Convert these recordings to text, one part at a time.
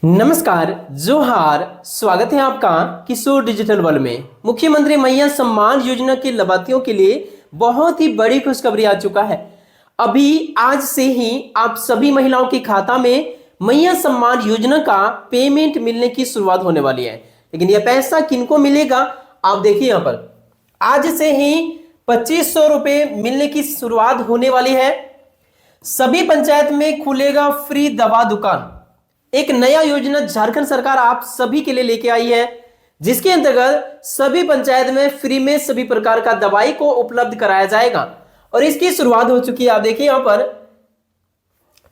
नमस्कार, जोहार। स्वागत है आपका किशोर डिजिटल वर्ल्ड में। मुख्यमंत्री मैया सम्मान योजना के लाभार्थियों के लिए बहुत ही बड़ी खुशखबरी आ चुका है। अभी आज से ही आप सभी महिलाओं के खाता में मैया सम्मान योजना का पेमेंट मिलने की शुरुआत होने वाली है। लेकिन यह पैसा किनको मिलेगा, आप देखिए यहाँ पर आज से ही 2500 रुपए मिलने की शुरुआत होने वाली है। सभी पंचायत में खुलेगा फ्री दवा दुकान। एक नया योजना झारखंड सरकार आप सभी के लिए लेके आई है, जिसके अंतर्गत सभी पंचायत में फ्री में सभी प्रकार का दवाई को उपलब्ध कराया जाएगा और इसकी शुरुआत हो चुकी है। आप देखिए यहां पर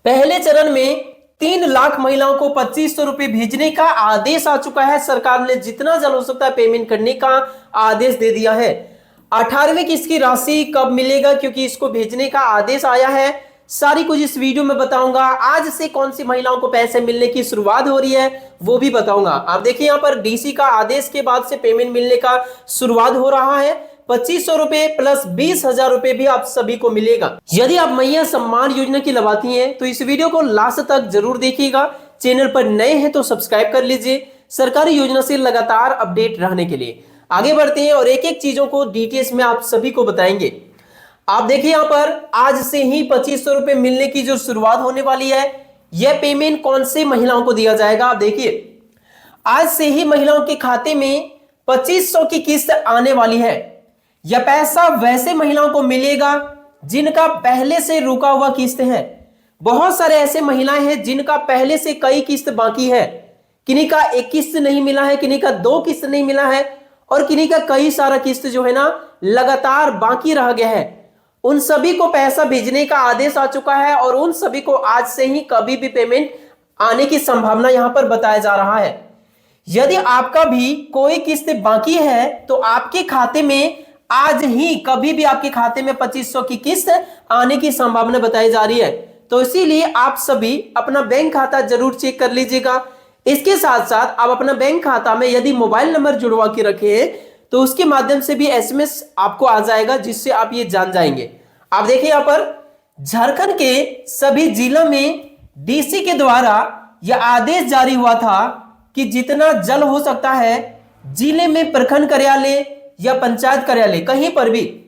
पहले चरण में 3 लाख महिलाओं को 2500 रुपए भेजने का आदेश आ चुका है। सरकार ने जितना जल्द हो सकता है पेमेंट करने का आदेश दे दिया है। 18वीं किस्त की राशि कब मिलेगा, क्योंकि इसको भेजने का आदेश आया है, सारी कुछ इस वीडियो में बताऊंगा। आज से कौन सी महिलाओं को पैसे मिलने की शुरुआत हो रही है वो भी बताऊंगा। आप देखिए यहाँ पर डीसी का आदेश के बाद से पेमेंट मिलने का शुरुआत हो रहा है। 2500 रुपए प्लस 20,000 रुपए भी आप सभी को मिलेगा। यदि आप मैया सम्मान योजना की लाभार्थी हैं तो इस वीडियो को लास्ट तक जरूर देखिएगा। चैनल पर नए हैं तो सब्सक्राइब कर लीजिए सरकारी योजना से लगातार अपडेट रहने के लिए। आगे बढ़ते हैं और एक एक चीजों को डिटेल्स में आप सभी को बताएंगे। आप देखिए यहां पर आज से ही 2500 रुपए मिलने की जो शुरुआत होने वाली है, यह पेमेंट कौन से महिलाओं को दिया जाएगा। आप देखिए आज से ही महिलाओं के खाते में 2500 की किस्त आने वाली है। यह पैसा वैसे महिलाओं को मिलेगा जिनका पहले से रुका हुआ किस्त है। बहुत सारे ऐसे महिलाएं हैं जिनका पहले से कई किस्त बाकी है। किन्हीं का एक किस्त नहीं मिला है, किन्हीं का 2 किस्त नहीं मिला है और किन्हीं का कई सारा किस्त जो है ना लगातार बाकी रह गया है। उन सभी को पैसा भेजने का आदेश आ चुका है और उन सभी को आज से ही कभी भी पेमेंट आने की संभावना यहां पर बताया जा रहा है। यदि आपका भी कोई किस्त बाकी है तो आपके खाते में आज ही कभी भी आपके खाते में 2500 की किस्त आने की संभावना बताई जा रही है। तो इसीलिए आप सभी अपना बैंक खाता जरूर चेक कर लीजिएगा। इसके साथ साथ आप अपना बैंक खाता में यदि मोबाइल नंबर जुड़वा के रखे तो उसके माध्यम से भी एसएमएस आपको आ जाएगा, जिससे आप ये जान जाएंगे। आप देखिए यहां पर झारखंड के सभी जिलों में डीसी के द्वारा यह आदेश जारी हुआ था कि जितना जल्द हो सकता है जिले में प्रखंड कार्यालय या पंचायत कार्यालय कहीं पर भी,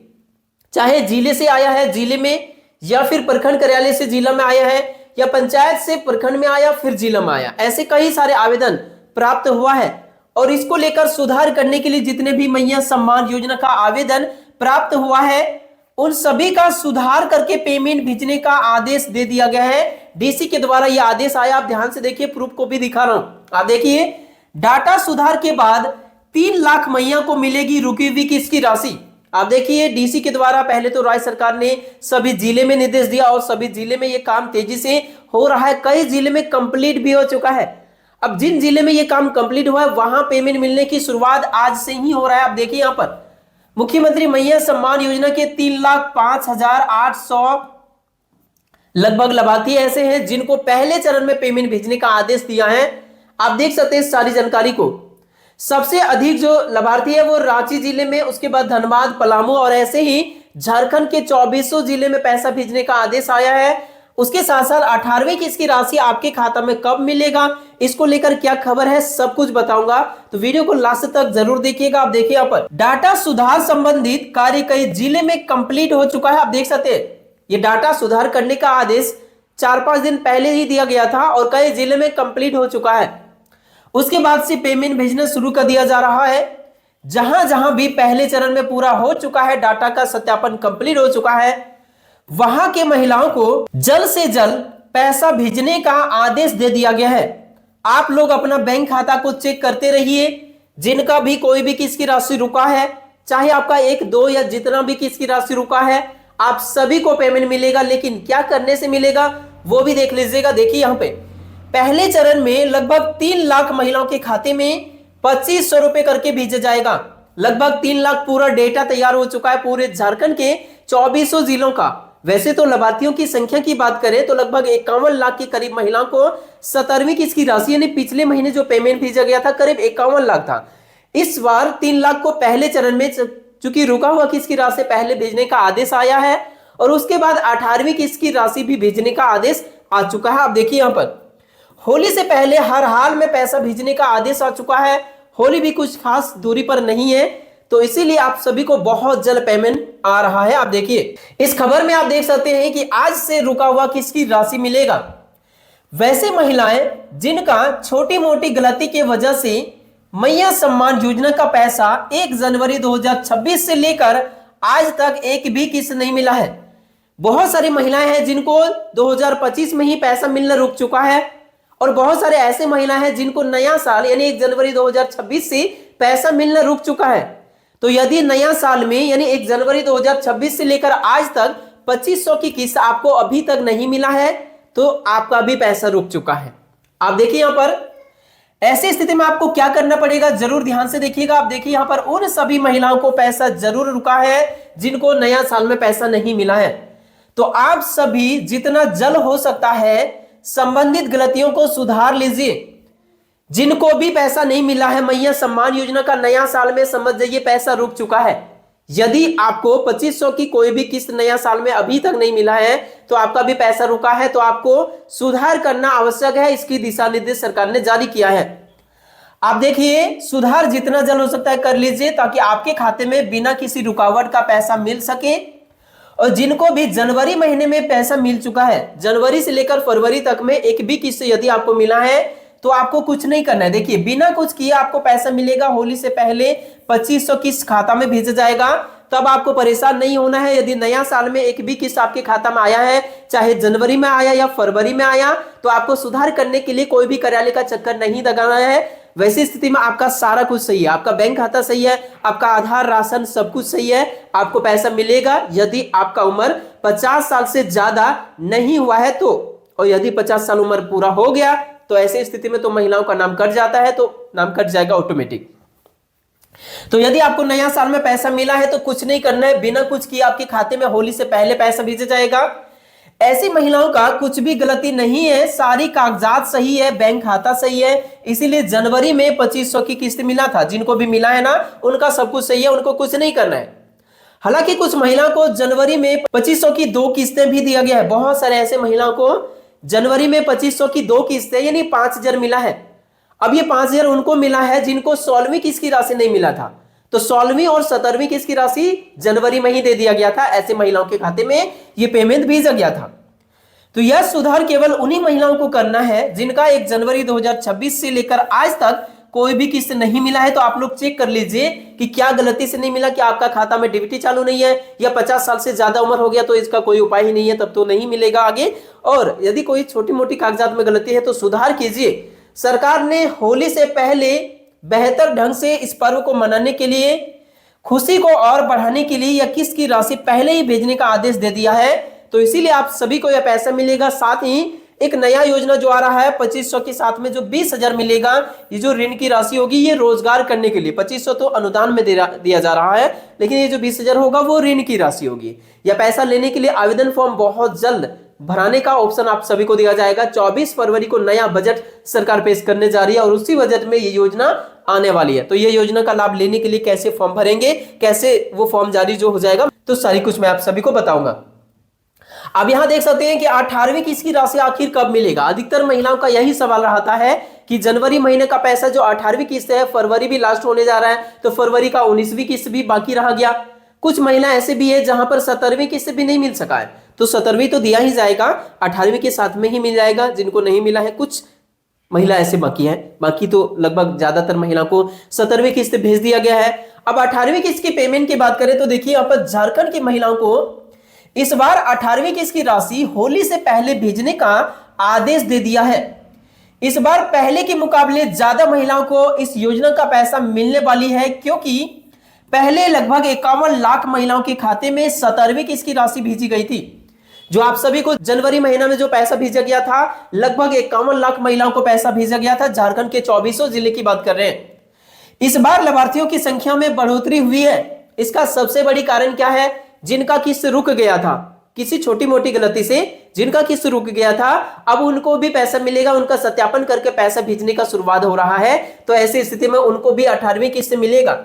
चाहे जिले से आया है जिले में या फिर प्रखंड कार्यालय से जिला में आया है या पंचायत से प्रखंड में आया फिर जिला में आया, ऐसे कई सारे आवेदन प्राप्त हुआ है और इसको लेकर सुधार करने के लिए जितने भी मैया सम्मान योजना का आवेदन प्राप्त हुआ है उन सभी का सुधार करके पेमेंट भेजने का आदेश दे दिया गया है। डीसी के द्वारा यह आदेश आया। आप ध्यान से देखिए, प्रूफ को भी दिखा रहा हूं। आप देखिए डाटा सुधार के बाद 3 लाख मैया को मिलेगी रुकी हुई किस्त की राशि। आप देखिए डीसी के द्वारा पहले तो राज्य सरकार ने सभी जिले में निर्देश दिया और सभी जिले में यह काम तेजी से हो रहा है। कई जिले में कंप्लीट भी हो चुका है। अब जिन जिले में यह काम कंप्लीट हुआ है वहां पेमेंट मिलने की शुरुआत आज से ही हो रहा है। आप देखिए यहां पर मुख्यमंत्री मैया सम्मान योजना के 3,05,800 लगभग लाभार्थी ऐसे हैं जिनको पहले चरण में पेमेंट भेजने का आदेश दिया है। आप देख सकते हैं सारी जानकारी को। सबसे अधिक जो लाभार्थी है वो रांची जिले में, उसके बाद धनबाद, पलामू और ऐसे ही झारखंड के 2400 जिले में पैसा भेजने का आदेश आया है। उसके साथ साथ 18वीं किस्त की राशि आपके खाता में कब मिलेगा, इसको लेकर क्या खबर है, सब कुछ बताऊंगा। तो वीडियो को लास्ट तक जरूर देखिएगा। आप देखिए यहाँ पर डाटा सुधार संबंधित कार्य कई जिले में कंप्लीट हो चुका है। आप देख सकते हैं ये डाटा सुधार करने का आदेश 4-5 दिन पहले ही दिया गया था और कई जिले में कंप्लीट हो चुका है। उसके बाद से पेमेंट भेजना शुरू कर दिया जा रहा है। जहां जहां भी पहले चरण में पूरा हो चुका है, डाटा का सत्यापन कंप्लीट हो चुका है, वहां के महिलाओं को जल्द से जल्द पैसा भेजने का आदेश दे दिया गया है। आप लोग अपना बैंक खाता को चेक करते रहिए। जिनका भी कोई भी किस्त की राशि रुका है, चाहे आपका 1-2 या जितना भी किस्त की राशि रुका है, आप सभी को पेमेंट मिलेगा। लेकिन क्या करने से मिलेगा वो भी देख लीजिएगा। देखिए यहाँ पे पहले चरण में लगभग 3 लाख महिलाओं के खाते में 2500 रुपए करके भेजा जाएगा। लगभग 3 लाख पूरा डेटा तैयार हो चुका है पूरे झारखंड के 2400 जिलों का। वैसे तो लाभार्थियों की संख्या की बात करें तो लगभग 51 लाख के करीब महिलाओं को 17वीं किस्त की राशि यानी पिछले महीने जो पेमेंट भेजा गया था करीब 51 लाख था। इस बार 3 लाख को पहले चरण में चूंकि रुका हुआ किस्त की राशि पहले भेजने का आदेश आया है और उसके बाद 18वीं किस्त की राशि भी भेजने का आदेश आ चुका है। आप देखिए यहाँ पर होली से पहले हर हाल में पैसा भेजने का आदेश आ चुका है। होली भी कुछ खास दूरी पर नहीं है, तो इसीलिए आप सभी को बहुत जल्द पेमेंट आ रहा है। आप देखिए इस खबर में आप देख सकते हैं कि आज से रुका हुआ किसकी राशि मिलेगा। वैसे महिलाएं जिनका छोटी मोटी गलती की वजह से मैया सम्मान योजना का पैसा 1 जनवरी 2026 से लेकर आज तक एक भी किस्त नहीं मिला है। बहुत सारी महिलाएं हैं जिनको 2025 में ही पैसा मिलना रुक चुका है, और बहुत सारे ऐसे महिलाएं हैं जिनको नया साल यानी 1 जनवरी 2026 से पैसा मिलना रुक चुका है। तो यदि नया साल में यानी 1 जनवरी 2026 से लेकर आज तक 2500 की किस्त आपको अभी तक नहीं मिला है, तो आपका भी पैसा रुक चुका है। आप देखिए यहां पर ऐसी स्थिति में आपको क्या करना पड़ेगा, जरूर ध्यान से देखिएगा। आप देखिए यहां पर उन सभी महिलाओं को पैसा जरूर रुका है जिनको नया साल में पैसा नहीं मिला है। तो आप सभी जितना जल्द हो सकता है संबंधित गलतियों को सुधार लीजिए। जिनको भी पैसा नहीं मिला है मैया सम्मान योजना का, नया साल में समझ जाइए पैसा रुक चुका है। यदि आपको 2500 की कोई भी किस्त नया साल में अभी तक नहीं मिला है, तो आपका भी पैसा रुका है, तो आपको सुधार करना आवश्यक है। इसकी दिशा निर्देश सरकार ने जारी किया है। आप देखिए सुधार जितना जल्द हो सकता है कर लीजिए, ताकि आपके खाते में बिना किसी रुकावट का पैसा मिल सके। और जिनको भी जनवरी महीने में पैसा मिल चुका है, जनवरी से लेकर फरवरी तक में एक भी किस्त यदि आपको मिला है, तो आपको कुछ नहीं करना है। देखिए बिना कुछ किए आपको पैसा मिलेगा। होली से पहले 2500 किस्त खाता में भेजा जाएगा, तब आपको परेशान नहीं होना है। यदि नया साल में एक भी किस्त आपके खाता में आया है, चाहे जनवरी में आया या फरवरी में आया, तो आपको सुधार करने के लिए कोई भी कार्यालय का चक्कर नहीं लगाना है। वैसी स्थिति में आपका सारा कुछ सही है, आपका बैंक खाता सही है, आपका आधार राशन सब कुछ सही है, आपको पैसा मिलेगा। यदि आपका उम्र 50 साल से ज्यादा नहीं हुआ है तो, और यदि 50 साल उम्र पूरा हो गया तो ऐसी स्थिति में तो महिलाओं का नाम कट जाता है, तो नाम कट जाएगा ऑटोमेटिक। तो यदि आपको नया साल में पैसा मिला है तो कुछ नहीं करना है, बिना कुछ किए आपके खाते में होली से पहले पैसा भेजा जाएगा। ऐसी महिलाओं का कुछ भी गलती नहीं है, सारी कागजात सही है, बैंक खाता सही है, इसीलिए जनवरी में 2500 की किस्त मिला था। जिनको भी मिला है ना, उनका सब कुछ सही है, उनको कुछ नहीं करना है। हालांकि कुछ महिलाओं को जनवरी में 2500 की 2 किस्तें भी दिया गया है। बहुत सारे ऐसे महिलाओं को जनवरी में 2500 की 2 किस्तें यानी 5000 मिला है। अब ये 5000 उनको मिला है जिनको 16वीं किस्त की राशि नहीं मिला था, तो 16वीं और 17वीं किस्त की राशि जनवरी में ही दे दिया गया था। ऐसे महिलाओं के खाते में ये पेमेंट भेजा गया था। तो यह सुधार केवल उन्हीं महिलाओं को करना है जिनका 1 जनवरी 2026 से लेकर आज तक कोई भी किस्त नहीं मिला है। तो आप लोग चेक कर लीजिए कि क्या गलती से नहीं मिला, क्या आपका खाता में डीबीटी चालू नहीं है, या 50 साल से ज्यादा उम्र हो गया तो इसका कोई उपाय ही नहीं है, तब तो नहीं मिलेगा आगे। और यदि कोई छोटी मोटी कागजात में गलती है तो सुधार कीजिए। सरकार ने होली से पहले बेहतर ढंग से इस पर्व को मनाने के लिए, खुशी को और बढ़ाने के लिए यह किस्त की राशि पहले ही भेजने का आदेश दे दिया है। तो इसीलिए आप सभी को यह पैसा मिलेगा। साथ ही एक नया योजना जो आ रहा है 2500 के साथ में जो 20,000 मिलेगा, ये जो ऋण की राशि होगी ये रोजगार करने के लिए, 2500 तो अनुदान में दिया जा रहा है, लेकिन ये जो 20,000 होगा वो ऋण की राशि होगी। यह पैसा लेने के लिए आवेदन फॉर्म बहुत जल्द भराने का ऑप्शन आप सभी को दिया जाएगा। 24 फरवरी को नया बजट सरकार पेश करने जा रही है और उसी बजट में ये योजना आने वाली है। तो ये योजना का लाभ लेने के लिए कैसे फॉर्म भरेंगे, कैसे वो फॉर्म जारी जो हो जाएगा, तो सारी कुछ मैं आप सभी को बताऊंगा। अब यहां देख सकते हैं कि 18वीं किस्त की राशि आखिर कब मिलेगा। अधिकतर महिलाओं का यही सवाल रहता है कि जनवरी महीने का पैसा जो 18वीं किस्त है, फरवरी भी लास्ट होने जा रहा है, तो फरवरी का 19वीं किस्त भी बाकी रह गया। कुछ महिला ऐसे भी है जहां पर 17वीं किस्त भी नहीं मिल सका है, तो 17वीं तो दिया ही जाएगा, 18वीं के साथ में ही मिल जाएगा जिनको नहीं मिला है। कुछ महिला ऐसे बाकी है, बाकी तो लगभग ज्यादातर महिलाओं को 17वीं किस्त भेज दिया गया है। अब 18वीं किस्त की पेमेंट की बात करें तो देखिए यहाँ पर झारखंड की महिलाओं को इस बार 18वीं किस्त की राशि होली से पहले भेजने का आदेश दे दिया है। इस बार पहले के मुकाबले ज्यादा महिलाओं को इस योजना का पैसा मिलने वाली है, क्योंकि पहले लगभग 51 लाख महिलाओं के खाते में 17वीं किस्त की राशि भेजी गई थी। जो आप सभी को जनवरी महीना में जो पैसा भेजा गया था, लगभग 51 लाख महिलाओं को पैसा भेजा गया था। झारखंड के 24 जिले की बात कर रहे हैं। इस बार लाभार्थियों की संख्या में बढ़ोतरी हुई है। इसका सबसे बड़ी कारण क्या है? जिनका किस्त रुक गया था किसी छोटी मोटी गलती से, जिनका किस्त रुक गया था, अब उनको भी पैसा मिलेगा। उनका सत्यापन करके पैसा भेजने का शुरुआत हो रहा है, तो ऐसी स्थिति में उनको भी 18वीं किस्त मिलेगा।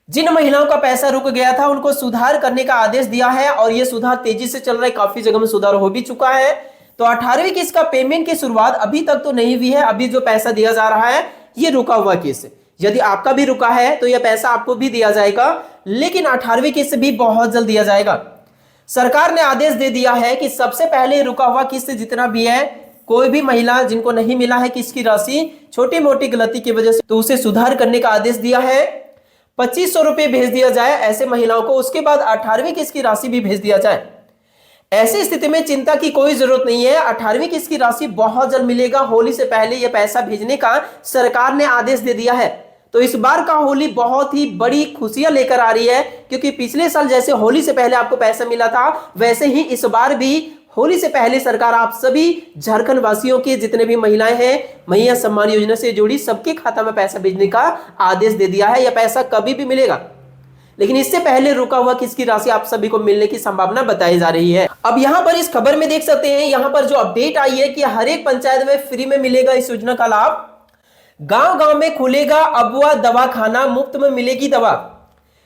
जिन महिलाओं का पैसा रुक गया था उनको सुधार करने का आदेश दिया है और यह सुधार तेजी से चल रहा है, काफी जगह में सुधार हो भी चुका है। तो 18वीं किस्त का पेमेंट की शुरुआत अभी तक तो नहीं हुई है। अभी जो पैसा दिया जा रहा है ये रुका हुआ किस्त। यदि आपका भी रुका है तो यह पैसा आपको भी दिया जाएगा, लेकिन 18वीं किस्त भी बहुत जल्द दिया जाएगा। सरकार ने आदेश दे दिया है कि सबसे पहले रुका हुआ किस्त जितना भी है, कोई भी महिला जिनको नहीं मिला है किस्त की राशि छोटी मोटी गलती की वजह से, तो उसे सुधार करने का आदेश दिया है। 2500 रुपए भेज दिया जाए ऐसे महिलाओं को, उसके बाद 18वीं किस्त की राशि भी भेज दिया जाए। ऐसी स्थिति में चिंता की कोई जरूरत नहीं है, 18वीं किस्त की राशि बहुत जल्द मिलेगा। होली से पहले यह पैसा भेजने का सरकार ने आदेश दे दिया है। तो इस बार का होली बहुत ही बड़ी खुशियां लेकर आ रही है, क्योंकि पिछले साल जैसे होली से पहले आपको पैसा मिला था, वैसे ही इस बार भी होली से पहले सरकार आप सभी झारखंड वासियों के जितने भी महिलाएं हैं, मैया सम्मान योजना से जुड़ी, सबके खाता में पैसा भेजने का आदेश दे दिया है। यह पैसा कभी भी मिलेगा, लेकिन इससे पहले रुका हुआ किस्त की राशि आप सभी को मिलने की संभावना बताई जा रही है। अब यहां पर इस खबर में देख सकते हैं, यहां पर जो अपडेट आई है कि हर एक पंचायत में फ्री में मिलेगा इस योजना का लाभ। गांव गांव में खुलेगा अबुआ दवाखाना, मुफ्त में मिलेगी दवा।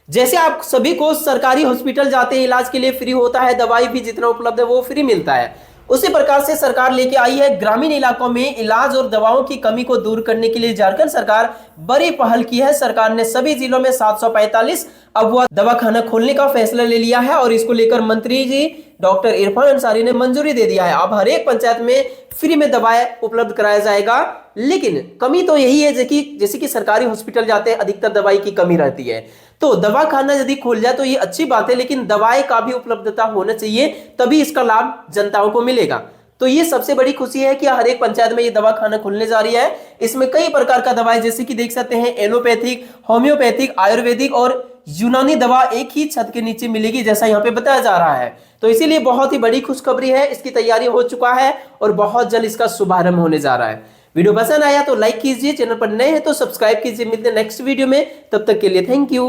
जैसे आप सभी को सरकारी हॉस्पिटल जाते हैं, इलाज के लिए फ्री होता है, दवाई भी जितना उपलब्ध है वो फ्री मिलता है, उसी प्रकार से सरकार लेके आई है ग्रामीण इलाकों में इलाज और दवाओं की कमी को दूर करने के लिए झारखंड सरकार बड़ी पहल की है। सरकार ने सभी जिलों में 745 अबुआ दवाखाना खोलने का फैसला ले लिया है और इसको लेकर मंत्री जी डॉक्टर इरफान अंसारी ने मंजूरी दे दिया है। अब हर एक पंचायत में फ्री में दवाएं उपलब्ध कराया जाएगा, लेकिन कमी तो यही है जैसे कि सरकारी हॉस्पिटल जाते हैं अधिकतर दवाई की कमी रहती है, तो दवाखाना यदि खुल जाए तो ये अच्छी बात है, लेकिन दवाई का भी उपलब्धता होना चाहिए, तभी इसका लाभ जनताओं को मिलेगा। तो ये सबसे बड़ी खुशी है कि हर एक पंचायत में ये दवाखाना खुलने जा रही है। इसमें कई प्रकार का दवाई जैसे कि देख सकते हैं एलोपैथिक, होम्योपैथिक, आयुर्वेदिक और यूनानी दवा एक ही छत के नीचे मिलेगी, जैसा यहाँ पे बताया जा रहा है। तो इसीलिए बहुत ही बड़ी खुशखबरी है, इसकी तैयारी हो चुका है और बहुत जल्द इसका शुभारंभ होने जा रहा है। वीडियो पसंद आया तो लाइक कीजिए, चैनल पर नए हैं तो सब्सक्राइब कीजिए। मिलते हैं नेक्स्ट वीडियो में, तब तक के लिए थैंक यू।